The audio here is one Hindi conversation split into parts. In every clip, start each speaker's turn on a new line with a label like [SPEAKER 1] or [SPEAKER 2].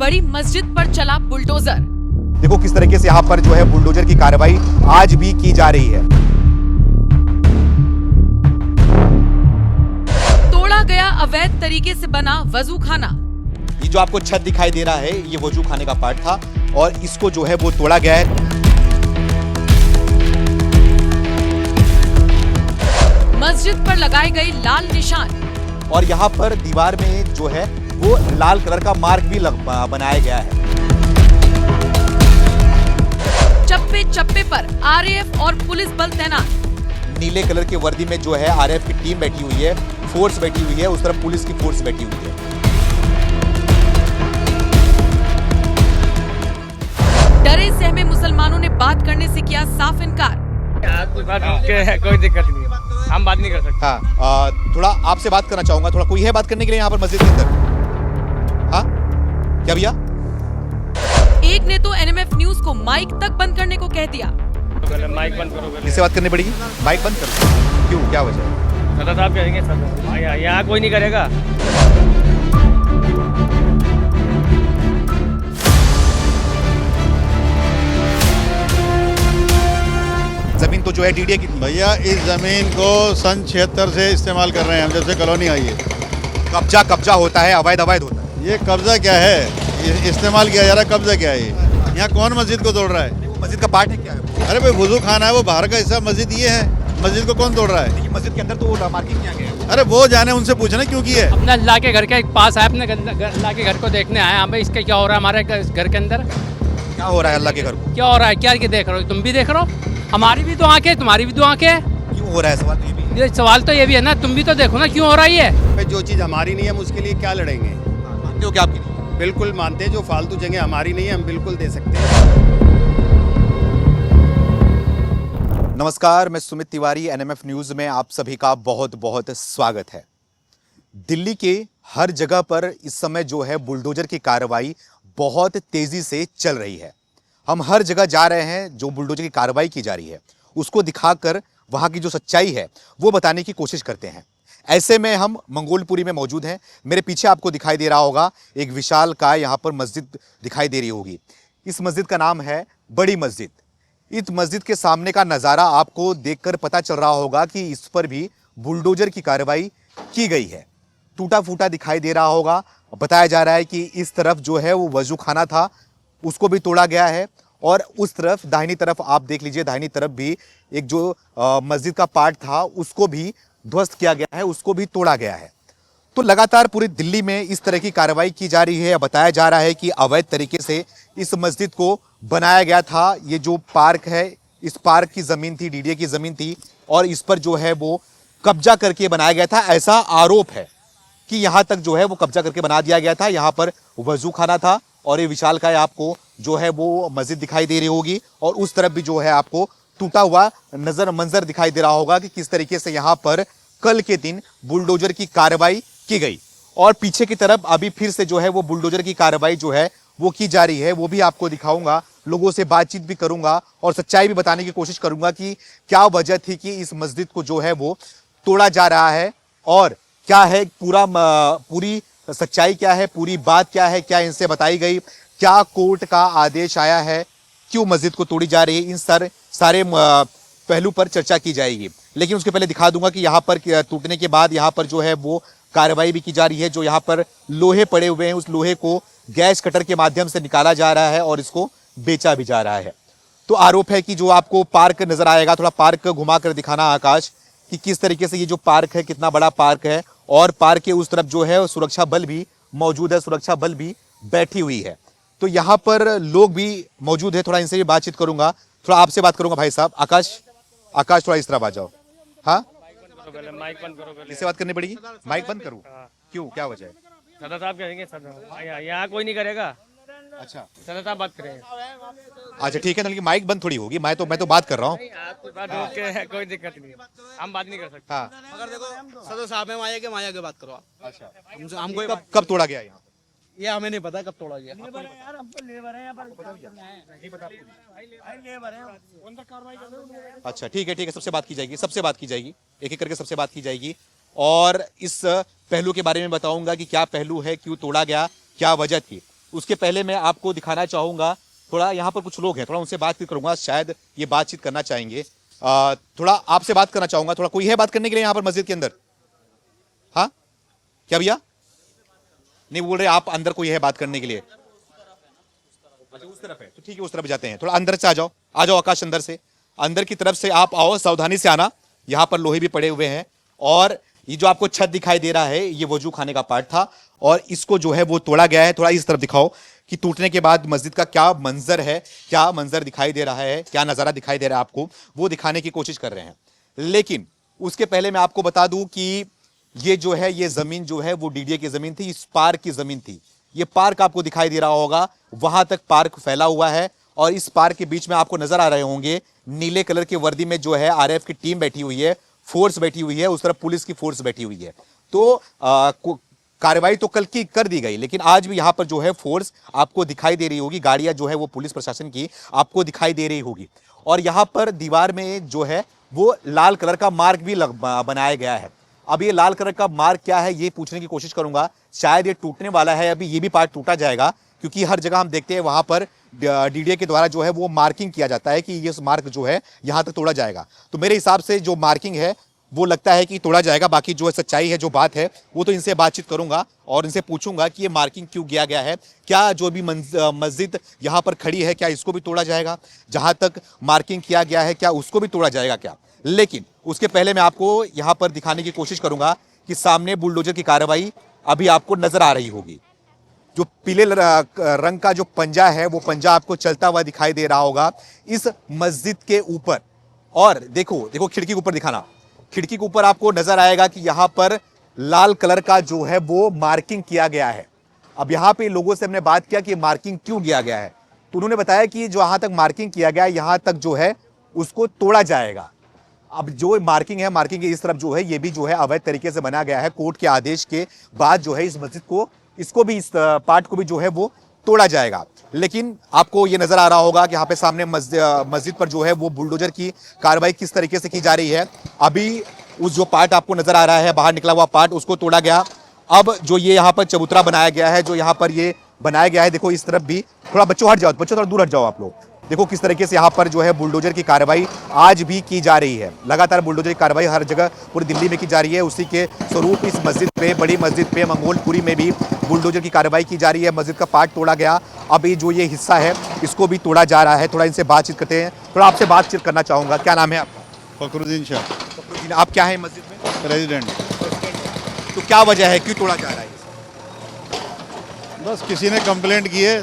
[SPEAKER 1] बड़ी मस्जिद पर चला बुलडोजर।
[SPEAKER 2] देखो किस तरीके से यहाँ पर जो है बुलडोजर की कार्रवाई आज भी की जा रही है।
[SPEAKER 1] तोड़ा गया अवैध तरीके से बना वजू खाना।
[SPEAKER 2] ये जो आपको छत दिखाई दे रहा है ये वजू खाने का पार्ट था और इसको जो है वो तोड़ा गया है।
[SPEAKER 1] मस्जिद पर लगाए गए लाल निशान
[SPEAKER 2] और यहाँ पर दीवार में जो है वो लाल कलर का मार्क भी बनाया गया है।
[SPEAKER 1] चप्पे चप्पे पर आरएएफ और पुलिस बल तैनात।
[SPEAKER 2] नीले कलर के वर्दी में जो है आरएएफ की टीम बैठी हुई है, फोर्स बैठी हुई है, उस तरफ पुलिस की फोर्स बैठी हुई है।
[SPEAKER 1] डरे सहमे मुसलमानों ने बात करने से किया साफ इनकार।
[SPEAKER 3] कोई दिक्कत नहीं, हम बात नहीं कर सकते।
[SPEAKER 2] हाँ, थोड़ा आपसे बात करना चाहूंगा। थोड़ा कोई है बात करने के लिए यहाँ पर मस्जिद के अंदर? हाँ क्या भैया?
[SPEAKER 1] एक ने तो एनएमएफ न्यूज को माइक तक बंद करने को कह दिया।
[SPEAKER 3] माइक बंद करो।
[SPEAKER 2] किससे बात करनी पड़ेगी? माइक बंद करो। क्यों, क्या वजह है?
[SPEAKER 3] सदा साहब कहेंगे सदा, यहाँ कोई नहीं करेगा।
[SPEAKER 2] जमीन तो जो है डीडीए की।
[SPEAKER 4] भैया इस जमीन को सन 76 से इस्तेमाल कर रहे हैं हम, जब से कॉलोनी आई है।
[SPEAKER 2] कब्जा होता है, अवैध होता है।
[SPEAKER 4] ये कब्जा क्या है, ये इस्तेमाल किया जा रहा है, कब्जा क्या है? यहाँ कौन मस्जिद को तोड़ रहा है?
[SPEAKER 2] मस्जिद का पार्ट है क्या है?
[SPEAKER 4] अरे भाई वजू खाना है, वो बाहर का हिस्सा, मस्जिद ये है। मस्जिद को कौन तोड़ रहा है?
[SPEAKER 2] मस्जिद के अंदर तो मार्किंग किया गया है।
[SPEAKER 4] अरे वो जाने, उनसे पूछना क्यों की है।
[SPEAKER 3] अपने अल्लाह के घर के पास है, अपने अल्लाह के घर को देखने आए। हाँ भाई, इसके क्या हो रहा है हमारे घर के अंदर?
[SPEAKER 2] क्या हो रहा है अल्लाह के घर को?
[SPEAKER 3] क्या हो रहा है? क्या देख रहे हो? तुम भी देख रहे हो, हमारी भी तो आंखें, तुम्हारी भी तो आंखें।
[SPEAKER 2] क्यों हो रहा है? सवाल तो ये भी है।
[SPEAKER 3] ये सवाल तो ये भी है ना, तुम भी तो देखो ना क्यों हो रहा है ये।
[SPEAKER 4] जो चीज़ हमारी नहीं है हम उसके लिए क्या लड़ेंगे?
[SPEAKER 2] मानते हो क्या आपकी नहीं?
[SPEAKER 4] बिल्कुल मानते हैं, जो फालतू जगह हमारी नहीं है हम बिल्कुल दे सकते हैं।
[SPEAKER 2] नमस्कार, मैं सुमित तिवारी, एनएमएफ न्यूज में आप सभी का बहुत बहुत स्वागत है। दिल्ली के हर जगह पर इस समय जो है बुलडोजर की कार्रवाई बहुत तेजी से चल रही है। हम हर जगह जा रहे हैं, जो बुलडोजर की कार्रवाई की जा रही है उसको दिखाकर वहां की जो सच्चाई है वो बताने की कोशिश करते हैं। ऐसे में हम मंगोलपुरी में मौजूद हैं। मेरे पीछे आपको दिखाई दे रहा होगा एक विशालकाय यहाँ पर मस्जिद दिखाई दे रही होगी। इस मस्जिद का नाम है बड़ी मस्जिद। इस मस्जिद के सामने का नज़ारा आपको देखकर पता चल रहा होगा कि इस पर भी बुलडोजर की कार्रवाई की गई है। टूटा फूटा दिखाई दे रहा होगा। बताया जा रहा है कि इस तरफ जो है वो वजू खाना था, उसको भी तोड़ा गया है और उस तरफ दाहिनी तरफ आप देख लीजिए, दाहिनी तरफ भी एक जो मस्जिद का पार्ट था उसको भी ध्वस्त किया गया है, उसको भी तोड़ा गया है। तो लगातार पूरी दिल्ली में इस तरह की कार्रवाई की जा रही है। बताया जा रहा है कि अवैध तरीके से इस मस्जिद को बनाया गया था। ये जो पार्क है, इस पार्क की ज़मीन थी, डीडीए की ज़मीन थी और इस पर जो है वो कब्जा करके बनाया गया था। ऐसा आरोप है कि यहाँ तक जो है वो कब्जा करके बना दिया गया था। यहाँ पर वजू खाना था और ये विशालकाय आपको जो है वो मस्जिद दिखाई दे रही होगी और उस तरफ भी जो है आपको टूटा हुआ मंजर दिखाई दे रहा होगा कि किस तरीके से यहाँ पर कल के दिन बुलडोजर की कार्रवाई की गई। और पीछे की तरफ अभी फिर से जो है वो बुलडोजर की कार्रवाई जो है वो की जा रही है। वो भी आपको दिखाऊंगा, लोगों से बातचीत भी करूंगा और सच्चाई भी बताने की कोशिश करूंगा कि क्या वजह थी कि इस मस्जिद को जो है वो तोड़ा जा रहा है और क्या है पूरी सच्चाई क्या है, पूरी बात क्या है, क्या इनसे बताई गई, क्या कोर्ट का आदेश आया है, क्यों मस्जिद को तोड़ी जा रही है, इन सारे पहलू पर चर्चा की जाएगी। लेकिन उसके पहले दिखा दूंगा कि यहाँ पर टूटने के बाद यहाँ पर जो है वो कार्रवाई भी की जा रही है। जो यहाँ पर लोहे पड़े हुए हैं उस लोहे को गैस कटर के माध्यम से निकाला जा रहा है और इसको बेचा भी जा रहा है। तो आरोप है कि जो आपको पार्क नजर आएगा, थोड़ा पार्क घुमा कर दिखाना आकाश, कि किस तरीके से ये जो पार्क है कितना बड़ा पार्क है और पार्क के उस तरफ जो है सुरक्षा बल भी मौजूद है, सुरक्षा बल भी बैठी हुई है। तो यहाँ पर लोग भी मौजूद है, थोड़ा इनसे भी बातचीत करूंगा। थोड़ा आपसे बात करूंगा भाई साहब। आकाश थोड़ा इस तरफ आ जाओ। हाँ,
[SPEAKER 3] माइक बंद करो।
[SPEAKER 2] किससे बात करनी पड़ेगी? माइक बंद करूँ? क्यों, क्या वजह है?
[SPEAKER 3] सदा साहब कहेंगे सदा, यहाँ कोई नहीं करेगा।
[SPEAKER 2] अच्छा,
[SPEAKER 3] सदा साहब बात करेंगे।
[SPEAKER 2] अच्छा ठीक है, तो माइक बंद थोड़ी होगी। मैं तो बात कर रहा हूँ।
[SPEAKER 3] कोई दिक्कत नहीं, हम बात नहीं कर सकते।
[SPEAKER 2] हाँ,
[SPEAKER 5] अगर देखो सदर साहब है, माया के बात करो आप।
[SPEAKER 2] अच्छा,
[SPEAKER 5] हमको
[SPEAKER 2] कब तोड़ा गया यहाँ?
[SPEAKER 5] ये हमें नहीं पता कब तोड़ा गया।
[SPEAKER 2] अच्छा ठीक है, सबसे बात की जाएगी, एक एक करके सबसे बात की जाएगी और इस पहलू के बारे में बताऊंगा कि क्या पहलू है, क्यों तोड़ा गया, क्या वजह थी। उसके पहले मैं आपको दिखाना चाहूंगा, थोड़ा यहाँ पर कुछ लोग हैं, थोड़ा उनसे बातचीत करूंगा, शायद ये बातचीत करना चाहेंगे। थोड़ा आपसे बात करना चाहूंगा, थोड़ा कोई है बात करने के लिए यहाँ पर मस्जिद के अंदर? हाँ क्या भैया? नहीं बोल रहे आप, अंदर कोई है बात करने के लिए? अच्छा उस तरफ है, तो ठीक है उस तरफ जाते हैं। थोड़ा अंदर से आ जाओ आकाश, अंदर से, अंदर की तरफ से आप आओ, सावधानी से आना। यहाँ पर लोहे भी पड़े हुए हैं और ये जो आपको छत दिखाई दे रहा है ये वजू खाने का पार्ट था और इसको जो है वो तोड़ा गया है। थोड़ा इस तरफ दिखाओ कि टूटने के बाद मस्जिद का क्या मंजर है, क्या मंजर दिखाई दे रहा है, क्या नज़ारा दिखाई दे रहा है आपको, वो दिखाने की कोशिश कर रहे हैं। लेकिन उसके पहले मैं आपको बता दूं कि ये जो है ये ज़मीन जो है वो डीडीए की ज़मीन थी, इस पार्क की ज़मीन थी। ये पार्क आपको दिखाई दे रहा होगा, वहां तक पार्क फैला हुआ है और इस पार्क के बीच में आपको नजर आ रहे होंगे नीले कलर की वर्दी में जो है आरएएफ की टीम बैठी हुई है, फोर्स बैठी हुई है, उस तरफ पुलिस की फोर्स बैठी हुई है। तो कार्रवाई तो कल की कर दी गई, लेकिन आज भी यहां पर जो है फोर्स आपको दिखाई दे रही होगी, गाड़ियां जो है वो पुलिस प्रशासन की आपको दिखाई दे रही होगी। और यहां पर दीवार में जो है वो लाल कलर का मार्क भी बनाया गया है। अब ये लाल कलर का मार्क क्या है ये पूछने की कोशिश करूंगा, शायद ये टूटने वाला है, अभी ये भी पार्ट टूटा जाएगा, क्योंकि हर जगह हम देखते हैं वहां पर डीडीए के द्वारा जो है वो मार्किंग किया जाता है कि ये मार्क जो है यहां तक तोड़ा जाएगा। तो मेरे हिसाब से जो मार्किंग है वो लगता है कि तोड़ा जाएगा। बाकी जो सच्चाई है, जो बात है, वो तो इनसे बातचीत करूंगा और इनसे पूछूंगा कि ये मार्किंग क्यों किया गया है, क्या जो भी मस्जिद यहाँ पर खड़ी है क्या इसको भी तोड़ा जाएगा, जहां तक मार्किंग किया गया है क्या उसको भी तोड़ा जाएगा क्या। लेकिन उसके पहले मैं आपको यहाँ पर दिखाने की कोशिश करूंगा कि सामने बुलडोजर की कार्रवाई अभी आपको नजर आ रही होगी। जो पीले रंग का जो पंजा है वो पंजा आपको चलता हुआ दिखाई दे रहा होगा इस मस्जिद के ऊपर। और देखो देखो खिड़की के ऊपर दिखाना, खिड़की के ऊपर आपको नजर आएगा कि यहां पर लाल कलर का जो है वो मार्किंग किया गया है। अब यहां पे लोगों से हमने बात किया कि मार्किंग क्यों किया गया है, तो उन्होंने बताया कि जो यहां तक मार्किंग किया गया है यहां तक जो है उसको तोड़ा जाएगा। अब जो मार्किंग है, मार्किंग के इस तरफ जो है ये भी जो है अवैध तरीके से बना गया है। कोर्ट के आदेश के बाद जो है इस मस्जिद को, इसको भी, इस पार्ट को भी जो है वो तोड़ा जाएगा। लेकिन आपको ये नजर आ रहा होगा कि यहाँ पे सामने मस्जिद पर जो है वो बुलडोजर की कार्रवाई किस तरीके से की जा रही है। अभी उस जो पार्ट आपको नजर आ रहा है बाहर निकला हुआ पार्ट, उसको तोड़ा गया। अब जो ये यहाँ पर चबूतरा बनाया गया है, जो यहाँ पर ये बनाया गया है, देखो इस तरफ भी थोड़ा बच्चों हट जाओ, बच्चों थोड़ा दूर हट जाओ आप लोग। देखो किस तरीके से यहाँ पर जो है बुलडोजर की कार्रवाई आज भी की जा रही है। लगातार बुलडोजर की कार्रवाई हर जगह पूरी दिल्ली में की जा रही है। उसी के स्वरूप इस मस्जिद पे, बड़ी मस्जिद पे, मंगोलपुरी में भी बुलडोजर की कार्रवाई की जा रही है। मस्जिद का पार्ट तोड़ा गया, अब ये जो ये हिस्सा है इसको भी तोड़ा जा रहा है। थोड़ा इनसे बातचीत करते हैं, थोड़ा आपसे बातचीत करना चाहूँगा। क्या नाम है आपका?
[SPEAKER 4] फखरुद्दीन शाह।
[SPEAKER 2] फखरुद्दीन, आप क्या है मस्जिद में?
[SPEAKER 4] प्रेसिडेंट।
[SPEAKER 2] तो क्या वजह है, क्यों तोड़ा जा रहा है?
[SPEAKER 4] बस किसी ने कंप्लेंट की है।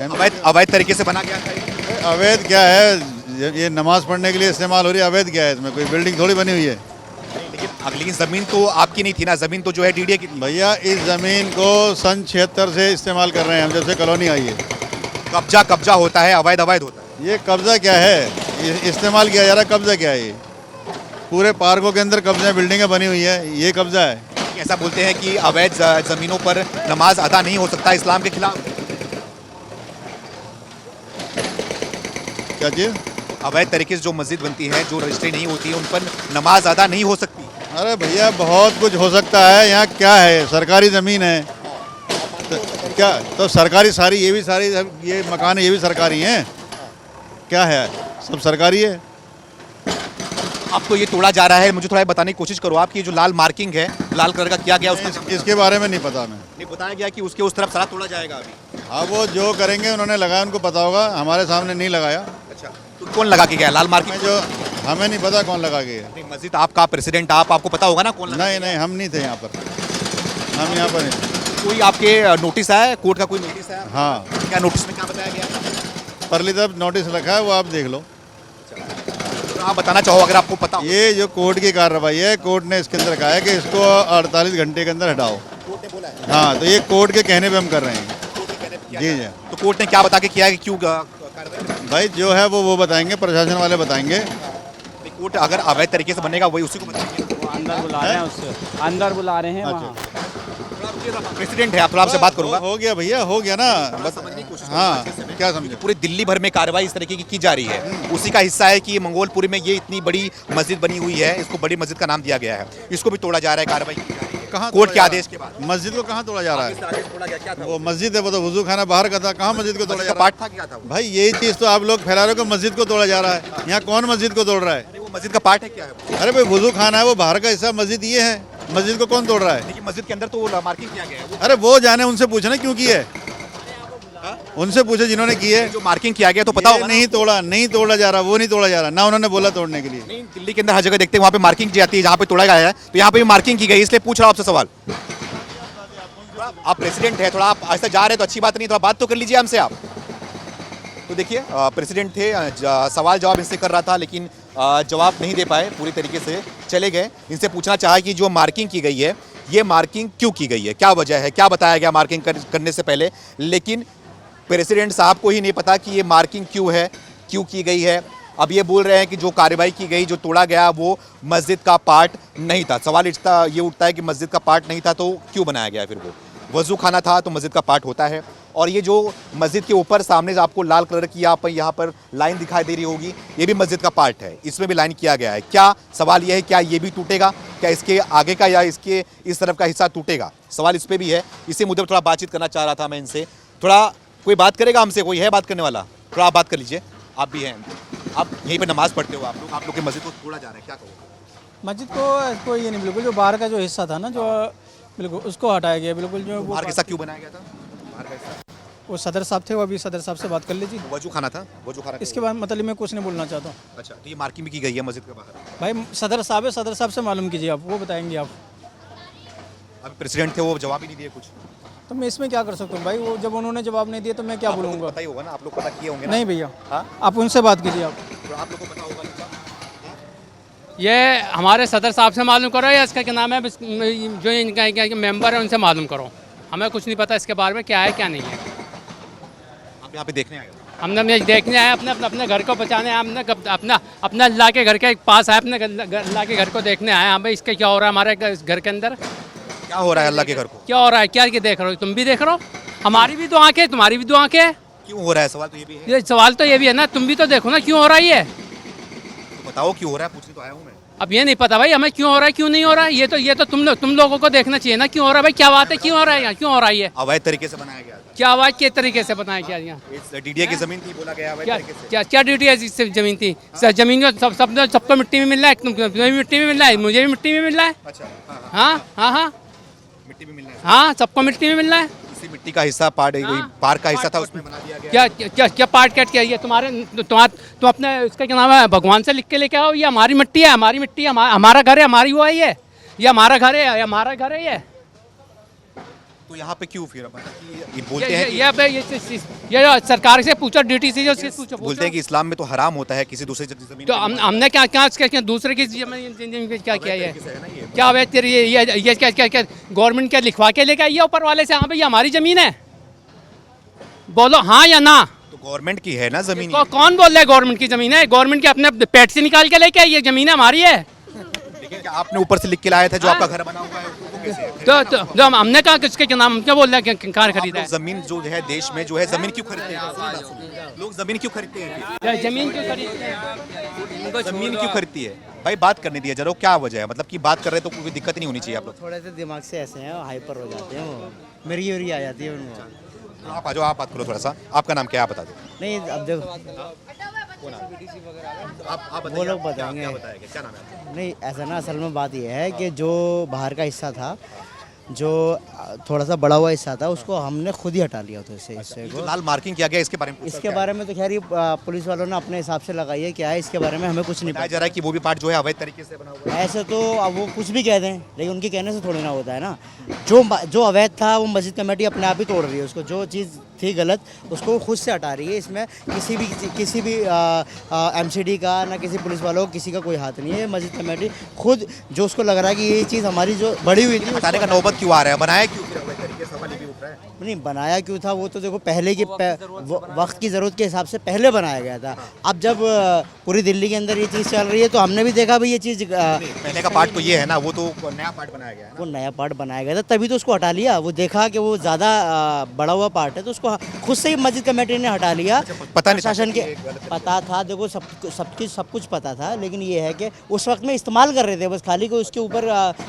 [SPEAKER 2] अवैध तरीके से बना गया था।
[SPEAKER 4] अवैध क्या है, ये नमाज पढ़ने के लिए इस्तेमाल हो रही है, अवैध क्या है इसमें? कोई बिल्डिंग थोड़ी बनी हुई है।
[SPEAKER 2] लेकिन जमीन तो आपकी नहीं थी ना, जमीन तो जो है डीडीए की।
[SPEAKER 4] भैया इस जमीन को सन 76 से इस्तेमाल कर रहे हैं हम, जब से कॉलोनी आई है।
[SPEAKER 2] कब्जा होता है, अवैध होता है।
[SPEAKER 4] ये कब्जा क्या है, इस्तेमाल किया जा रहा है। कब्जा क्या है? ये पूरे पार्कों के अंदर कब्जा, बिल्डिंगें बनी हुई है, ये कब्जा है।
[SPEAKER 2] ऐसा बोलते हैं कि अवैध जमीनों पर नमाज अदा नहीं हो सकता, इस्लाम के खिलाफ।
[SPEAKER 4] क्या चीज़?
[SPEAKER 2] अवैध तरीके से जो मस्जिद बनती है, जो रजिस्ट्री नहीं होती है, उन पर नमाज अदा नहीं हो सकती।
[SPEAKER 4] अरे भैया बहुत कुछ हो सकता है। यहाँ क्या है, सरकारी ज़मीन है तो क्या, तो सरकारी सारी, ये भी सारी, ये मकान है ये भी सरकारी हैं। क्या है, सब सरकारी है।
[SPEAKER 2] अब तो ये तोड़ा जा रहा है, मुझे थोड़ा बताने की कोशिश करो आप कि जो लाल मार्किंग है, लाल कलर का किया गया उसका
[SPEAKER 4] इसके बारे में नहीं पता मैं।
[SPEAKER 2] नहीं बताया गया कि उसके उस तरफ सारा तोड़ा जाएगा अभी।
[SPEAKER 4] हाँ वो जो करेंगे उन्होंने लगाया, उनको पता होगा, हमारे सामने नहीं लगाया।
[SPEAKER 2] अच्छा, तो कौन लगा के गया लाल मार्किंग?
[SPEAKER 4] जो हमें नहीं पता कौन लगा के गया।
[SPEAKER 2] मस्जिद आपका प्रेसिडेंट आपको पता होगा ना कौन लगा?
[SPEAKER 4] नहीं हम नहीं थे यहाँ पर, हम यहाँ पर नहीं।
[SPEAKER 2] कोई आपके नोटिस आया, कोर्ट का कोई नोटिस आया?
[SPEAKER 4] हाँ।
[SPEAKER 2] क्या नोटिस में क्या बताया गया?
[SPEAKER 4] परली तरफ नोटिस रखा है, वो आप देख लो।
[SPEAKER 2] तो आप बताना चाहो अगर आपको पता हो।
[SPEAKER 4] ये जो कोर्ट की कार्रवाई है, कोर्ट ने इसके अंदर कहा है कि इसको 48 घंटे के अंदर हटाओ।
[SPEAKER 2] कोर्ट ने बोला है?
[SPEAKER 4] हाँ, तो ये कोर्ट के कहने पे हम कर रहे हैं। जी जी।
[SPEAKER 2] तो कोर्ट ने क्या बता के किया है कि क्यों कार्रवाई?
[SPEAKER 4] भाई जो है वो बताएंगे, प्रशासन वाले बताएंगे।
[SPEAKER 2] कोर्ट अगर अवैध तरीके से बनेगा वही उसी को बताएंगे।
[SPEAKER 6] वो अंदर बुला रहे हैं, उससे अंदर बुला रहे हैं वहाँ।
[SPEAKER 2] प्रेसिडेंट है, आपसे बात करूंगा।
[SPEAKER 4] हो गया भैया, हो गया ना। हाँ, क्या समझे?
[SPEAKER 2] पूरे दिल्ली भर में कार्रवाई इस तरीके की जा रही है, उसी का हिस्सा है कि ये मंगोलपुरी में ये इतनी बड़ी मस्जिद बनी हुई है, इसको बड़ी मस्जिद का नाम दिया गया है, इसको भी तोड़ा जा रहा है, कार्रवाई की जा रही है।
[SPEAKER 4] कहाँ
[SPEAKER 2] कोर्ट
[SPEAKER 4] तोड़ा
[SPEAKER 2] के
[SPEAKER 4] जा
[SPEAKER 2] आदेश
[SPEAKER 4] रहा
[SPEAKER 2] के
[SPEAKER 4] है?
[SPEAKER 2] बाद
[SPEAKER 4] मस्जिद को कहाँ तोड़ा जा रहा है?
[SPEAKER 2] आदेश तोड़ा गया, क्या था
[SPEAKER 4] वो मस्जिद है, वो तो वजू खाना बाहर का था, कहाँ मस्जिद को तोड़ा जा रहा
[SPEAKER 2] पार्ट था, क्या था
[SPEAKER 4] है?
[SPEAKER 2] वो?
[SPEAKER 4] भाई यही चीज़ तो आप लोग फैला रहे हो कि मस्जिद को तोड़ा जा रहा है। यहाँ कौन मस्जिद को तोड़ रहा है?
[SPEAKER 2] अरे वो मस्जिद का पार्ट है, क्या है वो?
[SPEAKER 4] अरे भाई वजू खाना है, वो बाहर का हिस्सा, मस्जिद ये है, मस्जिद को कौन तोड़ रहा है?
[SPEAKER 2] लेकिन मस्जिद के अंदर तो मार्किंग किया गया है,
[SPEAKER 4] अरे वो जाने, उनसे पूछना क्यों की है, उनसे पूछे जिन्होंने की है।
[SPEAKER 2] जो मार्किंग किया गया तो पता
[SPEAKER 4] ये
[SPEAKER 2] होगा ना।
[SPEAKER 4] नहीं तोड़ा जा रहा, वो नहीं तोड़ा जा रहा ना, उन्होंने बोला तोड़ने के लिए।
[SPEAKER 2] नहीं, दिल्ली के अंदर हर जगह देखते हैं वहाँ पे मार्किंग की जाती है, जहाँ पे तोड़ा गया है तो यहाँ पे भी मार्किंग की गई, इसलिए पूछ रहा हूँ आपसे सवाल। आप प्रेसिडेंट है, थोड़ा आप ऐसा जा रहे हैं तो अच्छी बात नहीं, थोड़ा बात तो कर लीजिए हमसे आप। तो देखिए प्रेसिडेंट थे, सवाल जवाब इनसे कर रहा था, लेकिन जवाब नहीं दे पाए, पूरी तरीके से चले गए। इनसे पूछना चाहा कि जो मार्किंग की गई है, ये मार्किंग क्यों की गई है, क्या वजह है, क्या बताया गया मार्किंग करने से पहले, लेकिन प्रेसिडेंट साहब को ही नहीं पता कि ये मार्किंग क्यों है, क्यों की गई है। अब ये बोल रहे हैं कि जो कार्रवाई की गई, जो तोड़ा गया, वो मस्जिद का पार्ट नहीं था। सवाल ये उठता है कि मस्जिद का पार्ट नहीं था तो क्यों बनाया गया फिर वो? वज़ू खाना था तो मस्जिद का पार्ट होता है। और ये जो मस्जिद के ऊपर सामने से आपको लाल कलर की यहाँ पर लाइन दिखाई दे रही होगी, ये भी मस्जिद का पार्ट है, इसमें भी लाइन किया गया है। क्या सवाल ये है, क्या ये भी टूटेगा, क्या इसके आगे का या इसके इस तरफ का हिस्सा टूटेगा? सवाल इस पर भी है। इसी मुद्दे पर थोड़ा बातचीत करना चाह रहा था मैं इनसे। थोड़ा कोई बात करेगा हमसे, कोई है बात करने वाला? थोड़ा आप बात कर लीजिए, आप भी हैं, आप यहीं पे नमाज़ पढ़ते हो, आप लोग के मस्जिद को तोड़ा जा रहा है, क्या कहोगे?
[SPEAKER 7] मस्जिद को ये नहीं, बिल्कुल जो बाहर का जो हिस्सा था ना, जो बिल्कुल उसको हटाया गया, बिल्कुल जो वो
[SPEAKER 2] बाहर का हिस्सा क्यों बनाया गया था? बाहर का हिस्सा
[SPEAKER 7] वो सदर साहब थे, वो अभी सदर साहब से बात कर लीजिए।
[SPEAKER 2] वजू खाना था, वजू खाना।
[SPEAKER 7] इसके बाद मतलब मैं कुछ नहीं बोलना चाहता हूँ।
[SPEAKER 2] अच्छा, तो ये मार्किंग भी की गई है मस्जिद के बाहर?
[SPEAKER 7] भाई सदर साहब है, सदर साहब से मालूम कीजिए, आप वो बताएंगे आप।
[SPEAKER 2] अभी प्रेसिडेंट थे, वो जवाब ही नहीं दिए कुछ।
[SPEAKER 7] तो मैं इसमें क्या कर सकता हूँ भाई, वो जब उन्होंने जवाब नहीं दिया तो मैं क्या
[SPEAKER 2] आप लोगों को
[SPEAKER 7] बोलूँगा?
[SPEAKER 2] पता ही होगा ना, आप लोग पता किए होंगे ना?
[SPEAKER 7] नहीं भैया,
[SPEAKER 2] हाँ?
[SPEAKER 7] आप उनसे बात कीजिए आप।
[SPEAKER 2] तो आप लोग को पता होगा ना?
[SPEAKER 3] ये हमारे सदर साहब से मालूम करो या इसका क्या नाम है, जो इनका मेंबर है उनसे मालूम करो। हमें कुछ नहीं पता इसके बारे में, क्या है क्या नहीं है।
[SPEAKER 2] आप यहाँ पे देखने आए हो?
[SPEAKER 3] हमने देखने आए, अपने घर को बचाने आए, हमने अपना अल्लाह के घर के पास आए, अपने अल्लाह के घर को देखने आए। हाँ भाई, इसका क्या हो रहा है हमारे घर के अंदर,
[SPEAKER 2] क्या हो रहा है अल्लाह के घर को?
[SPEAKER 3] क्या हो रहा है, क्या देख रहे हो, तुम भी देख रहे हो, हमारी भी दो आंखें, तुम्हारी भी दो आंखें।
[SPEAKER 2] क्यों हो रहा है, सवाल तो ये भी है।
[SPEAKER 3] ये सवाल तो ये भी है ना, तुम भी तो देखो ना क्यों हो रहा है ये।
[SPEAKER 2] तो बताओ क्यों हो रहा है, पूछने तो आया हूँ मैं।
[SPEAKER 3] अब ये नहीं पता भाई हमें क्यों हो रहा है, क्यों नहीं हो रहा है। ये तो तुम लोगों को देखना चाहिए ना, क्यों हो रहा है भाई, क्या बात है, क्यों हो रहा है यहाँ, क्यों हो रहा है ये,
[SPEAKER 2] अवैध तरीके से बनाया गया था।
[SPEAKER 3] क्या आवाज के तरीके से बनाया गया यहाँ,
[SPEAKER 2] इस डीडीए की जमीन थी, बोला गया अवैध
[SPEAKER 3] क्या
[SPEAKER 2] तरीके से।
[SPEAKER 3] क्या क्या ड्यूटी है इससे जमीन थी, जमीन को सबको मिट्टी में मिल रहा है, तुम्हें भी मिट्टी में मिल रहा है, मुझे भी मिट्टी में मिल रहा है।
[SPEAKER 2] अच्छा,
[SPEAKER 3] हाँ हाँ हाँ
[SPEAKER 2] मिट्टी में मिलना है।
[SPEAKER 3] हाँ, सबको मिट्टी में मिल रहा है।
[SPEAKER 2] इसी मिट्टी का हिस्सा पार्ट, पार्क का हिस्सा था, उसमें बना दिया गया।
[SPEAKER 3] क्या पार्ट कट किया, ये तुम अपने इसका क्या नाम है, भगवान से लिख के लेके आओ। ये हमारी मिट्टी है, हमारी मिट्टी है, हमारा घर है, हमारी वो है ये हमारा घर है, हमारा घर है ये।
[SPEAKER 2] तो यहाँ पे क्यों फिर मतलब कि ये बोलते हैं कि
[SPEAKER 3] ये सरकार से पूछो, ड्यूटी से पूछो।
[SPEAKER 2] बोलते हैं कि इस्लाम में तो हराम होता है किसी दूसरे जमीन
[SPEAKER 3] तो
[SPEAKER 2] पे।
[SPEAKER 3] हमने क्या दूसरे की जमीन क्या किया, ये
[SPEAKER 2] तरीके से है ना ये।
[SPEAKER 3] क्या वे तेरी ये क्या गवर्नमेंट क्या लिखवा के लेके आई है ऊपर वाले से, हाँ भाई हमारी जमीन है, बोलो हाँ या ना।
[SPEAKER 2] तो गवर्नमेंट की है ना जमीन।
[SPEAKER 3] कौन बोल रहा है गवर्नमेंट की जमीन है? गवर्नमेंट के अपने पेट से निकाल के लेके आई, ये जमीन है हमारी है।
[SPEAKER 2] लेकिन क्या आपने ऊपर से लिख के लाया था जो आपका घर बना हुआ है, वो कैसे है?
[SPEAKER 3] तो हमने कहा किसके क्या नाम, क्या बोल रहे हैं, कहाँ खरीदा है?
[SPEAKER 2] जमीन जो है देश में जो है, जमीन क्यों खरीदते हैं लोग? जमीन क्यों खरीदते हैं?
[SPEAKER 3] जमीन क्यों खरीदते हैं?
[SPEAKER 2] जमीन क्यों खरीदती है भाई? बात करने दिया जरा, क्या वजह है, मतलब कि बात कर रहे तो कोई दिक्कत नहीं होनी चाहिए। आप लोग
[SPEAKER 8] थोड़े से दिमाग से ऐसे हैं, हाइपर हो जाते हैं, वो मेरी आ जाती है उनको।
[SPEAKER 2] तो आप आ जाओ, आप बात करो थोड़ा सा। आपका नाम क्या है, आप बता दो।
[SPEAKER 8] नहीं अब देखो,
[SPEAKER 2] आप
[SPEAKER 8] वो लोग बताएंगे।
[SPEAKER 2] क्या नाम है?
[SPEAKER 8] नहीं ऐसा ना, असल में बात यह है कि जो बाहर का हिस्सा था, जो थोड़ा सा बड़ा हुआ हिस्सा था, उसको हमने खुद ही हटा लिया था इससे हिस्से
[SPEAKER 2] जो
[SPEAKER 8] को।
[SPEAKER 2] लाल मार्किंग किया गया, इसके बारे में
[SPEAKER 8] इसके बारे में तो खैर ये पुलिस वालों ने अपने हिसाब से लगाई है, क्या है इसके बारे में हमें कुछ नहीं
[SPEAKER 2] बताया
[SPEAKER 8] पता।
[SPEAKER 2] जा रहा है कि वो भी पार्ट जो है अवैध तरीके से बना हुआ है।
[SPEAKER 8] ऐसे तो अब वो कुछ भी कह दें, लेकिन उनके कहने से थोड़ी ना होता है ना। जो अवैध था वो मस्जिद कमेटी अपने आप ही तोड़ रही है उसको, जो चीज़ थी गलत उसको वो खुद से हटा रही है। इसमें किसी भी एमसीडी का ना किसी पुलिस वालों को किसी का कोई हाथ नहीं है। मस्जिद कमेटी खुद जो उसको लग रहा है कि ये चीज़ हमारी जो बड़ी हुई थी,
[SPEAKER 2] हटाने का नौबत क्यों आ रहा है, बनाया क्यों फिर अवैध तरीके से, सवाल ये भी उठ रहा है।
[SPEAKER 8] नहीं बनाया क्यों था वो तो देखो पहले की वक्त की ज़रूरत के हिसाब से पहले बनाया गया था। अब जब पूरी दिल्ली के अंदर ये चीज़ चल रही है तो हमने भी देखा भाई ये चीज़
[SPEAKER 2] पहले का पार्ट तो ये है ना, वो तो नया पार्ट बनाया गया है ना।
[SPEAKER 8] वो नया पार्ट बनाया गया था तभी तो उसको हटा लिया। वो देखा कि वो ज़्यादा बड़ा हुआ पार्ट है तो उसको खुद से ही मस्जिद कमेटी ने हटा लिया।
[SPEAKER 2] पता नहीं था
[SPEAKER 8] प्रशासन
[SPEAKER 2] कि
[SPEAKER 8] के
[SPEAKER 2] ये गलत है।
[SPEAKER 8] पता था, देखो सब कुछ पता था, लेकिन ये है कि उस वक्त में इस्तेमाल कर रहे थे, बस खाली को उसके ऊपर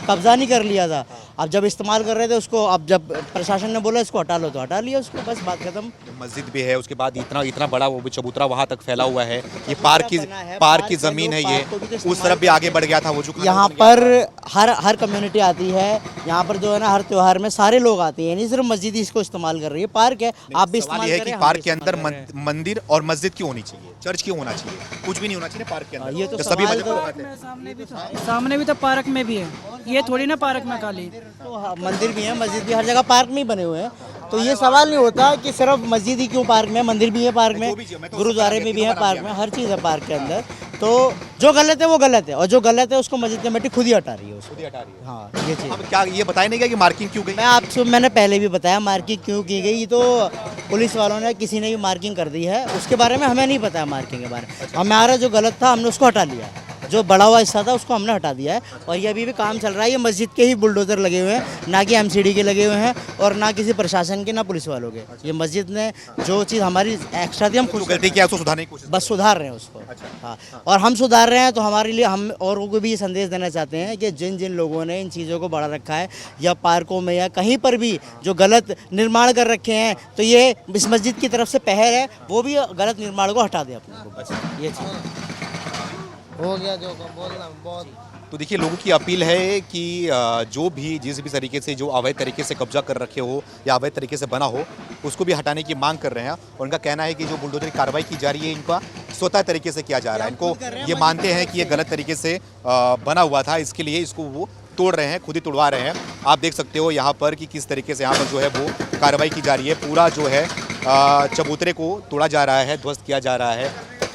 [SPEAKER 8] कब्जा नहीं कर लिया था। अब जब इस्तेमाल कर रहे थे उसको, अब जब प्रशासन ने बोला इसको हटा लो तो हटा लिया उसको, बस बात खत्म।
[SPEAKER 2] मस्जिद भी है, उसके बाद इतना बड़ा वो भी चबूतरा वहाँ तक फैला हुआ है। ये पार्क की ज़मीन है, ये उस तरफ भी आगे बढ़ गया था वो जो
[SPEAKER 8] यहाँ पर हर कम्युनिटी आती है, यहाँ पर जो है ना हर त्योहार में सारे लोग आते हैं, नहीं सिर्फ मस्जिद ही इसको इस्तेमाल कर रही है, पार्क है आप भी
[SPEAKER 2] सवाल
[SPEAKER 8] इस्तेमाल
[SPEAKER 2] ये है
[SPEAKER 8] करें।
[SPEAKER 2] कि
[SPEAKER 8] हम
[SPEAKER 2] पार्क
[SPEAKER 8] भी
[SPEAKER 2] के अंदर
[SPEAKER 8] इस्तेमाल करें।
[SPEAKER 2] मंदिर और मस्जिद क्यों होनी चाहिए, चर्च क्यों होना चाहिए, कुछ भी नहीं होना चाहिए पार्क के अंदर।
[SPEAKER 8] ये तो
[SPEAKER 2] जब सभी
[SPEAKER 8] सवाल
[SPEAKER 2] मजहब
[SPEAKER 8] तो-
[SPEAKER 2] लोग आते हैं।
[SPEAKER 7] सामने भी तो पार्क में भी है, ये थोड़ी ना पार्क में खाली।
[SPEAKER 8] तो मंदिर भी है, मस्जिद भी, हर जगह पार्क में ही बने हुए हैं। तो ये सवाल नहीं होता कि सिर्फ मस्जिद ही क्यों पार्क में, मंदिर भी है पार्क में, गुरुद्वारे में भी है पार्क में, हर चीज़ है पार्क के अंदर। तो जो गलत है वो गलत है, और जो गलत है उसको मस्जिद कमेटी खुद ही हटा रही है उसको। हाँ ये चीज़।
[SPEAKER 2] अब क्या ये बताया नहीं गया कि मार्किंग क्यों गई?
[SPEAKER 8] मैंने पहले भी बताया मार्किंग क्यों की गई, तो पुलिस वालों ने किसी ने भी मार्किंग कर दी है, उसके बारे में हमें नहीं पता है मार्किंग के बारे में। हमारा जो गलत था हमने उसको हटा लिया, जो बड़ा हुआ हिस्सा था उसको हमने हटा दिया है। और ये अभी भी काम चल रहा है, ये मस्जिद के ही बुलडोजर लगे हुए हैं, ना कि एमसीडी के लगे हुए हैं, और ना किसी प्रशासन के, ना पुलिस वालों के। ये मस्जिद ने जो चीज़ हमारी एक्स्ट्रा थी हम खुद
[SPEAKER 2] गलती किया उसको सुधारने की कोशिश।
[SPEAKER 8] बस सुधार रहे हैं उसको। हाँ, और हम सुधार रहे हैं, तो हमारे लिए हम औरों को भी ये संदेश देना चाहते हैं कि जिन जिन लोगों ने इन चीज़ों को बढ़ा रखा है, या पार्कों में या कहीं पर भी जो गलत निर्माण कर रखे हैं, तो ये इस मस्जिद की तरफ से पहल है, वो भी गलत निर्माण को हटा दें अपने को, बस ये चीज़
[SPEAKER 5] हो गया जो बोलना बहुत।
[SPEAKER 2] तो देखिए लोगों की अपील है कि जो भी जिस भी तरीके से जो अवैध तरीके से कब्जा कर रखे हो या अवैध तरीके से बना हो, उसको भी हटाने की मांग कर रहे हैं। और उनका कहना है कि जो बुलडोजर की कार्रवाई की जा रही है, इनका स्वतः तरीके से किया जा रहा है। इनको ये मानते हैं कि ये गलत तरीके से बना हुआ था, इसके लिए इसको वो तोड़ रहे हैं, खुद ही तोड़वा रहे हैं। आप देख सकते हो यहाँ पर कि किस तरीके से यहाँ पर जो है वो कार्रवाई की जा रही है। पूरा जो है चबूतरे को तोड़ा जा रहा है, ध्वस्त किया जा रहा है।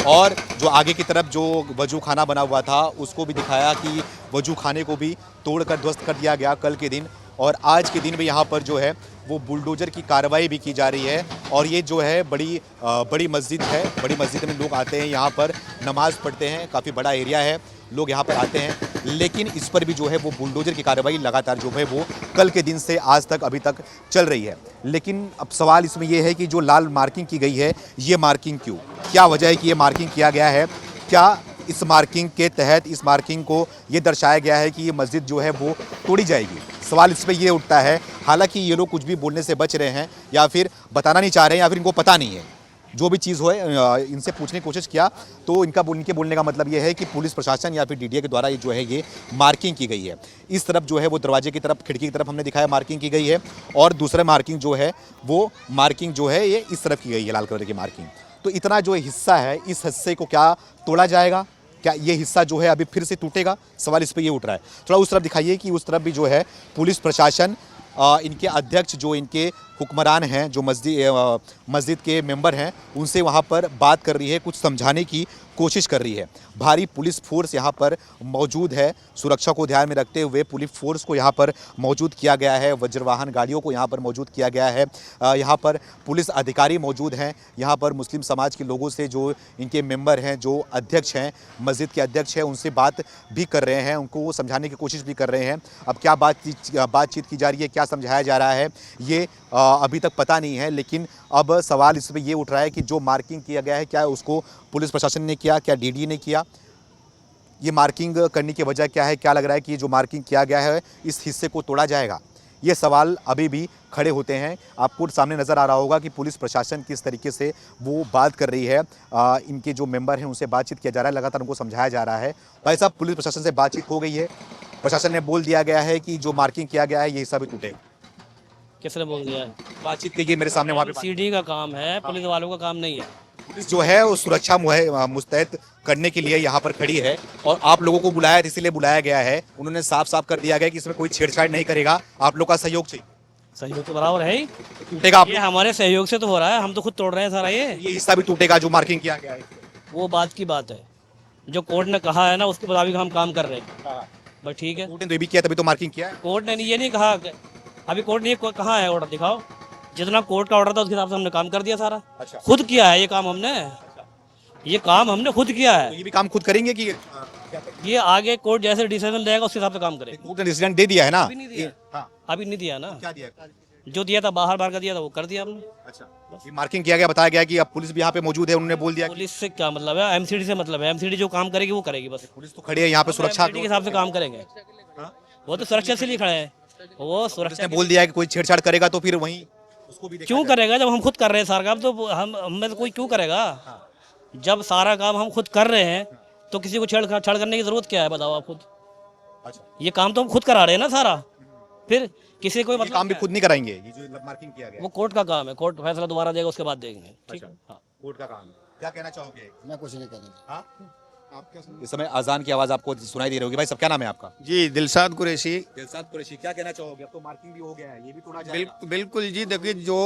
[SPEAKER 2] और जो आगे की तरफ जो वजू खाना बना हुआ था, उसको भी दिखाया कि वजू खाने को भी तोड़कर ध्वस्त कर दिया गया कल के दिन। और आज के दिन भी यहाँ पर जो है वो बुलडोजर की कार्रवाई भी की जा रही है। और ये जो है बड़ी मस्जिद है, बड़ी मस्जिद में लोग आते हैं, यहाँ पर नमाज़ पढ़ते हैं, काफ़ी बड़ा एरिया है, लोग यहाँ पर आते हैं। लेकिन इस पर भी जो है वो बुलडोजर की कार्रवाई लगातार जो है वो कल के दिन से आज तक अभी तक चल रही है। लेकिन अब सवाल इसमें यह है कि जो लाल मार्किंग की गई है, ये मार्किंग क्यों, क्या वजह है कि ये मार्किंग किया गया है? क्या इस मार्किंग के तहत इस मार्किंग को ये दर्शाया गया है कि ये मस्जिद जो है वो तोड़ी जाएगी? सवाल इस पर ये उठता है। हालांकि ये लोग कुछ भी बोलने से बच रहे हैं, या फिर बताना नहीं चाह रहे हैं, या फिर इनको पता नहीं है। जो भी चीज़ हो, इनसे पूछने की कोशिश किया तो इनके बोलने का मतलब ये है कि पुलिस प्रशासन या फिर डीडीए के द्वारा ये जो है ये मार्किंग की गई है। इस तरफ जो है वो दरवाजे की तरफ, खिड़की की तरफ हमने दिखाया मार्किंग की गई है, और दूसरा मार्किंग जो है वो मार्किंग जो है ये इस तरफ की गई है, लाल कलर की मार्किंग। तो इतना जो हिस्सा है, इस हिस्से को क्या तोड़ा जाएगा? क्या ये हिस्सा जो है अभी फिर से टूटेगा? सवाल इस पर ये उठ रहा है। थोड़ा उस तरफ दिखाइए कि उस तरफ भी जो है पुलिस प्रशासन, इनके अध्यक्ष जो इनके हुक्मरान हैं, जो मस्जिद के मेंबर हैं, उनसे वहाँ पर बात कर रही है, कुछ समझाने की कोशिश कर रही है। भारी पुलिस फोर्स यहाँ पर मौजूद है। सुरक्षा को ध्यान में रखते हुए पुलिस फोर्स को यहाँ पर मौजूद किया गया है, वज्रवाहन गाड़ियों को यहाँ पर मौजूद किया गया है। यहाँ पर पुलिस अधिकारी मौजूद हैं। यहाँ पर मुस्लिम समाज के लोगों से, जो इनके मेंबर हैं, जो अध्यक्ष हैं, मस्जिद के अध्यक्ष हैं, उनसे बात भी कर रहे हैं, उनको समझाने की कोशिश भी कर रहे हैं। अब क्या बातचीत की जा रही है, क्या समझाया जा रहा है, ये अभी तक पता नहीं है। लेकिन अब सवाल इसमें ये उठ रहा है कि जो मार्किंग किया गया है, क्या उसको पुलिस प्रशासन ने किया, क्या डीडी ने किया? ये मार्किंग करने की वजह क्या है? क्या लग रहा है कि ये जो मार्किंग किया गया है, इस हिस्से को तोड़ा जाएगा? ये सवाल अभी भी खड़े होते हैं। आपको सामने नज़र आ रहा होगा कि पुलिस प्रशासन किस तरीके से वो बात कर रही है। इनके जो मेंबर हैं उनसे बातचीत किया जा रहा है, लगातार उनको समझाया जा रहा है। भाई साहब, पुलिस प्रशासन से बातचीत हो गई है, प्रशासन ने बोल दिया गया है कि जो मार्किंग किया गया है ये हिस्सा भी टूटेगा।
[SPEAKER 5] किसने बोल दिया है?
[SPEAKER 2] बातचीत की मेरे सामने वहाँ पे
[SPEAKER 5] सीडी का काम है, पुलिस वालों का काम नहीं है।
[SPEAKER 2] पुलिस जो है वो सुरक्षा मुस्तैद करने के लिए यहाँ पर खड़ी है, और आप लोगों को बुलाया है, इसीलिए बुलाया गया है। उन्होंने साफ साफ कर दिया गया कि इसमें कोई छेड़छाड़ नहीं करेगा, आप लोग का सहयोग चाहिए।
[SPEAKER 5] सहयोग तो बराबर है ही,
[SPEAKER 2] टूटेगा आप
[SPEAKER 5] ये हमारे सहयोग से तो हो रहा है, हम तो खुद तोड़ रहे हैं सारा। ये
[SPEAKER 2] हिस्सा भी टूटेगा जो मार्किंग किया गया है।
[SPEAKER 5] वो बात की बात है, जो कोर्ट ने कहा है ना उसके मुताबिक हम काम कर रहे हैं। बस ठीक है,
[SPEAKER 2] कोर्ट ने तो ये भी किया, तभी तो मार्किंग किया है।
[SPEAKER 5] कोर्ट ने ये नहीं कहा, अभी कोर्ट ने कहा है ऑर्डर दिखाओ, जितना कोर्ट का ऑर्डर था उसके हिसाब से हमने काम कर दिया सारा।
[SPEAKER 2] अच्छा।
[SPEAKER 5] खुद किया है ये काम हमने, ये काम हमने खुद किया है।
[SPEAKER 2] तो ये भी काम खुद करेंगे कि
[SPEAKER 5] ये आगे कोर्ट जैसे डिसीजन देगा उसके हिसाब से काम करेंगे।
[SPEAKER 2] कोर्ट ने डिसीजन दे दिया है ना?
[SPEAKER 5] अभी नहीं दिया,
[SPEAKER 2] हाँ।
[SPEAKER 5] अभी नहीं दिया ना।
[SPEAKER 2] क्या दिया है?
[SPEAKER 5] जो दिया था बाहर बाहर का दिया था वो कर दिया हमने।
[SPEAKER 2] अच्छा, ये मार्किंग किया गया, बताया गया कि अब पुलिस भी यहाँ पे मौजूद है, उन्होंने बोल दिया कि
[SPEAKER 5] पुलिस से क्या मतलब है, एमसीडी से मतलब है। एमसीडी जो काम करेगी वो करेगी बस।
[SPEAKER 2] पुलिस तो खड़ी है यहाँ पे सुरक्षा
[SPEAKER 5] एमसीडी के हिसाब से काम करेंगे। वो तो सुरक्षा से लिए खड़े हैं, वो सुरक्षा
[SPEAKER 2] ने बोल दिया है कि कोई छेड़छाड़ करेगा तो फिर वहीं उसको भी
[SPEAKER 5] क्यों करेगा? जब हम खुद कर रहे हैं सारा काम तो हमें तो कोई क्यों करेगा? जब सारा काम हम खुद कर रहे हैं तो किसी को छेड़छाड़ करने की जरूरत क्या है, बताओ आप खुद।
[SPEAKER 2] अच्छा,
[SPEAKER 5] ये काम तो हम खुद करा रहे हैं ना सारा, फिर किसी को
[SPEAKER 2] ये
[SPEAKER 5] मतलब
[SPEAKER 2] काम भी
[SPEAKER 5] क्या
[SPEAKER 2] खुद नहीं कराएंगे, ये जो मार्किंग किया
[SPEAKER 5] है?
[SPEAKER 2] गया
[SPEAKER 5] वो कोर्ट का काम है, कोर्ट फैसला दोबारा देगा उसके बाद देंगे। ठीक है, हाँ।
[SPEAKER 2] कोर्ट का काम है। क्या कहना चाहोगे?
[SPEAKER 9] मैं कुछ नहीं कहता।
[SPEAKER 2] हाँ? इस समय अजान की आवाज आपको सुनाई दे रही होगी। भाई सब क्या नाम है आपका?
[SPEAKER 10] जी दिलशाद कुरैशी।
[SPEAKER 2] दिलशाद कुरैशी, क्या कहना चाहोगे? अब तो मार्किंग भी हो गया है, ये भी तोड़ा जाएगा।
[SPEAKER 10] बिल्कुल जी, देखिए जो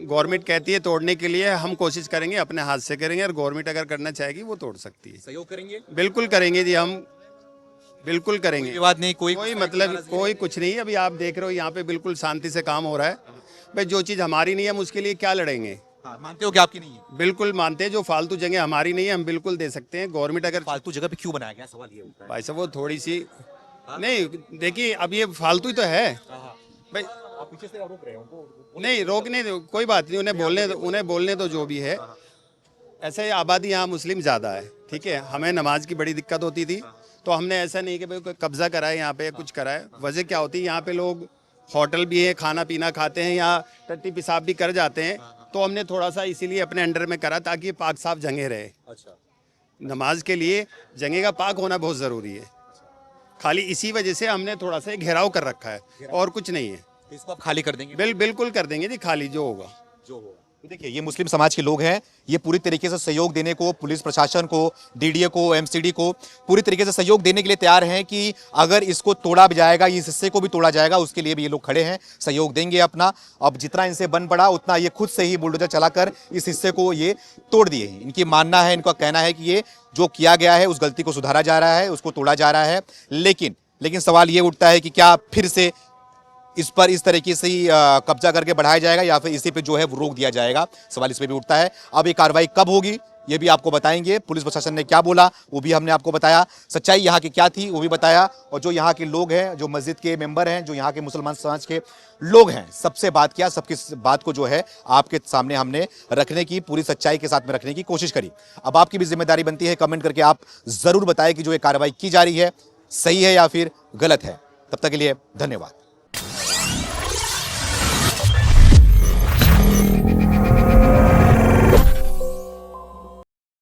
[SPEAKER 10] गवर्नमेंट कहती है तोड़ने के लिए हम कोशिश करेंगे, अपने हाथ से करेंगे, और गवर्नमेंट अगर करना चाहेगी वो तोड़ सकती है।
[SPEAKER 2] सहयोग करेंगे?
[SPEAKER 10] बिल्कुल करेंगे जी, हम बिल्कुल करेंगे।
[SPEAKER 2] कोई बात नहीं,
[SPEAKER 10] कोई मतलब कोई कुछ नहीं। अभी आप देख रहे हो यहाँ पे बिल्कुल शांति से काम हो रहा है। भाई जो चीज़ हमारी नहीं है हम उसके लिए क्या लड़ेंगे?
[SPEAKER 2] हाँ, मानते हो कि आपकी नहीं है?
[SPEAKER 10] बिल्कुल मानते हैं, जो फालतू जगह हमारी नहीं है हम बिल्कुल दे सकते हैं। गवर्नमेंट अगर
[SPEAKER 2] फालतू जगह पे क्यों बनाया गया, सवाल ये होता है।
[SPEAKER 10] भाई साहब वो थोड़ी सी नहीं, देखिए अब ये फालतू ही तो है भाई।
[SPEAKER 2] आप पीछे से रोक रहे हो?
[SPEAKER 10] नहीं रोकने दो, कोई बात नहीं, उन्हें बोलने दो जो भी है। ऐसे आबादी यहाँ मुस्लिम ज़्यादा है, ठीक है। हमें नमाज की बड़ी दिक्कत होती थी, तो हमने ऐसा नहीं कि भाई कोई कब्जा कराए यहाँ पे, कुछ कराए। वजह क्या होती है, यहाँ पे लोग होटल भी है, खाना पीना खाते हैं, यहाँ टट्टी पेशाब भी कर जाते हैं, तो हमने थोड़ा सा इसीलिए अपने अंडर में करा ताकि ये पाक साफ जगह रहे।
[SPEAKER 2] अच्छा,
[SPEAKER 10] नमाज के लिए जगह का पाक होना बहुत ज़रूरी है। खाली इसी वजह से हमने थोड़ा सा घेराव कर रखा है, और कुछ नहीं है।
[SPEAKER 2] तो इसको आप खाली कर देंगे?
[SPEAKER 10] बिल्कुल कर देंगे जी, खाली जो होगा।
[SPEAKER 2] तो देखिए, ये मुस्लिम समाज के लोग हैं, ये पूरी तरीके से सहयोग देने को, पुलिस प्रशासन को, डीडीए को, एमसीडी को पूरी तरीके से सहयोग देने के लिए तैयार हैं कि अगर इसको तोड़ा भी जाएगा, इस हिस्से को भी तोड़ा जाएगा, उसके लिए भी ये लोग खड़े हैं, सहयोग देंगे अपना। अब जितना इनसे बन पड़ा उतना ये खुद से ही बुलडोजर चलाकर इस हिस्से को ये तोड़ दिए हैं। इनकी मानना है, इनका कहना है कि ये जो किया गया है उस गलती को सुधारा जा रहा है, उसको तोड़ा जा रहा है। लेकिन सवाल ये उठता है कि क्या फिर से इस पर इस तरीके से ही कब्जा करके बढ़ाया जाएगा या फिर इसी पे जो है वो रोक दिया जाएगा? सवाल इस पे भी उठता है। अब ये कार्रवाई कब होगी ये भी आपको बताएंगे। पुलिस प्रशासन ने क्या बोला वो भी हमने आपको बताया, सच्चाई यहाँ की क्या थी वो भी बताया, और जो यहाँ के लोग हैं, जो मस्जिद के मेंबर हैं, जो यहाँ के मुसलमान समाज के लोग हैं, सबसे बात किया, सबकी बात को जो है आपके सामने हमने रखने की, पूरी सच्चाई के साथ में रखने की कोशिश करी। अब आपकी भी जिम्मेदारी बनती है, कमेंट करके आप जरूर बताएं कि जो ये कार्रवाई की जा रही है सही है या फिर गलत है। तब तक के लिए धन्यवाद।